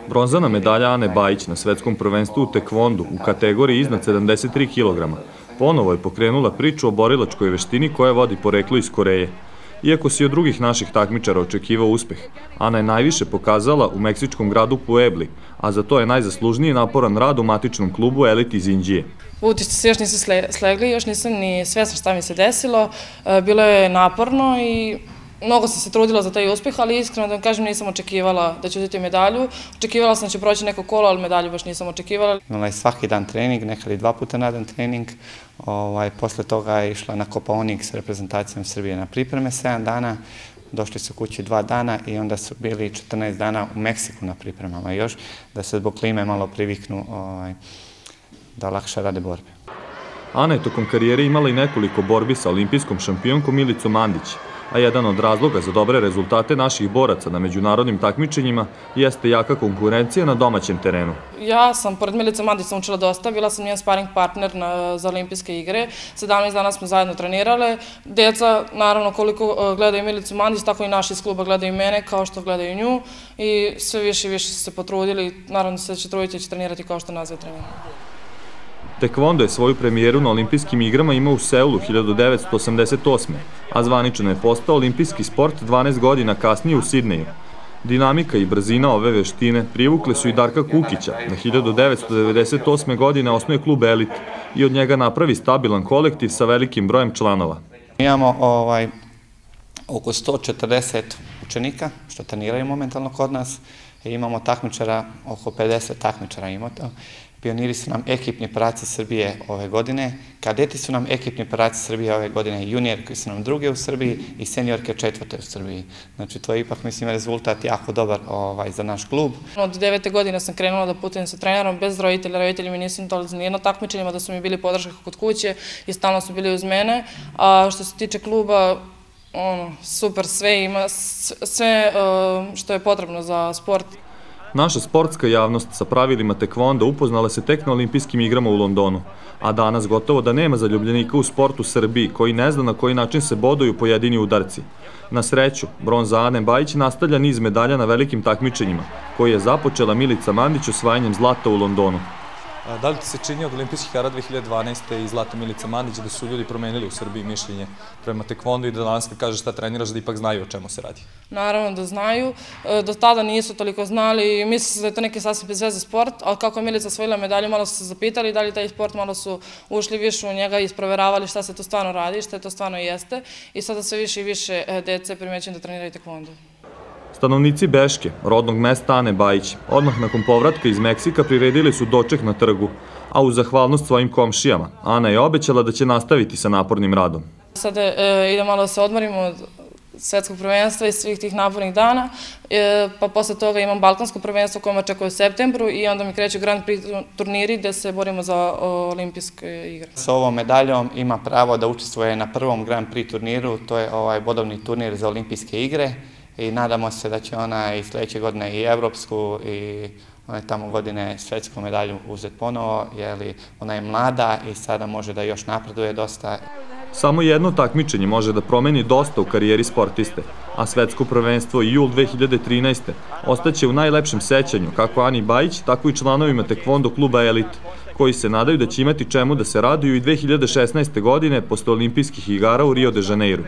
Bronzana medalja Ane Bajić na svetskom prvenstvu u tekvondu u kategoriji iznad 73 kg ponovo je pokrenula priču o borilačkoj veštini koja vodi poreklo iz Koreje. Iako si od drugih naših takmičara očekivao uspeh, Ana je najviše pokazala u meksičkom gradu Puebli, a za to je najzaslužniji naporan rad u matičnom klubu Elite iz Inđije. Utisci se još nisu slegli, još nisam ni svesna šta mi se desilo, bilo je naporno i mnogo sam se trudila za taj uspeh, ali iskreno da vam kažem nisam očekivala da ću uzeti medalju. Očekivala sam da će proći neko kolo, ali medalju baš nisam očekivala. Imala je svaki dan trening, nekad i 2 puta na dan trening. Posle toga je išla na Kopaonik s reprezentacijom Srbije na pripreme 7 dana. Došli su kući 2 dana i onda su bili 14 dana u Meksiku na pripremama još, da se zbog klime malo priviknu da lakše rade borbe. Ana je tokom karijere imala i nekoliko borbi sa olimpijskom šampionkom Milicom Mandić, a jedan od razloga za dobre rezultate naših boraca na međunarodnim takmičenjima jeste jaka konkurencija na domaćem terenu. Ja sam, pored Milice Mandić, sam učila dosta, bila sam njen sparing partner za olimpijske igre. 17 dana smo zajedno trenirale. Deca, naravno, koliko gledaju Milicu Mandić, tako i naši iz kluba gledaju mene, kao što gledaju nju. I sve više i više su se potrudili. Naravno se će truditi i će trenirati kao što nas je trenirati. Tekvondo je svoju premijeru na olimpijskim igrama imao u Seulu 1988. a zvanično je postao olimpijski sport 12 godina kasnije u Sidneju. Dinamika i brzina ove veštine privukle su i Darka Kukića. Na 1998. godine osnuje klub Elite i od njega napravi stabilan kolektiv sa velikim brojem članova. Imamo oko 140 učenika što treniraju momentalno kod nas i imamo takmičara, oko 50 takmičara imamo. Pioniri su nam ekipni prvaci Srbije ove godine, kadeti su nam ekipni prvaci Srbije ove godine, juniorke su nam druge u Srbiji i seniorke 4. u Srbiji. Znači to je ipak, mislim, rezultat jako dobar za naš klub. Od 9. godine sam krenula da putujem sa trenerom, bez roditelja. Roditelji mi nisu dolazili nijedno takmičenjima, da su mi bili podrška kod kuće i stalno su bili uz mene. A što se tiče kluba, super, sve ima, sve što je potrebno za sport. Naša sportska javnost sa pravilima tekvonda upoznala se tek na olimpijskim igrama u Londonu, a danas gotovo da nema zaljubljenika u sportu u Srbiji koji ne zna na koji način se boduju pojedini udarci. Na sreću, bronza Ane Bajić nastavlja niz medalja na velikim takmičenjima, koji je započela Milica Mandić osvajanjem zlata u Londonu. Da li ti se čini od olimpijskih igara 2012. i zlata Milica Mandić da su ljudi promenili u Srbiji mišljenje prema tekvondu i da danas kad kažeš šta treniraš da ipak znaju o čemu se radi? Naravno da znaju, do tada nisu toliko znali i misle da je to neki sasvim bez veze sport, ali kako je Milica osvojila medalju, malo su se zapitali da li taj sport, malo su ušli više u njega i isproveravali šta se to stvarno radi, šta to stvarno jeste i sada sve više i više dece primećuju da treniraju tekvondu. Stanovnici Beške, rodnog mesta Ane Bajić, odmah nakon povratka iz Meksika priredili su doček na trgu, a u zahvalnost svojim komšijama, Ana je obećala da će nastaviti sa napornim radom. Sada idemo malo da se odmorimo od svetskog prvenstva i svih tih napornih dana, pa posle toga imam balkansko prvenstvo koje me očekuje u septembru i onda mi kreću Grand Prix turniri gde se borimo za olimpijske igre. Sa ovom medaljom ima pravo da učestvuje na prvom Grand Prix turniru, to je bodovni turnir za olimpijske igre. I nadamo se da će ona i sledeće godine i evropsku i one tamo godine svetsku medalju uzeti ponovo, jer ona je mlada i sada može da još napreduje dosta. Samo jedno takmičenje može da promeni dosta u karijeri sportiste, a svetsko prvenstvo i jul 2013. ostaće u najlepšem sećanju kako Ani Bajić, tako i članovima tekvondo kluba Elite, koji se nadaju da će imati čemu da se raduju i 2016. godine posle olimpijskih igara u Rio de Janeiru.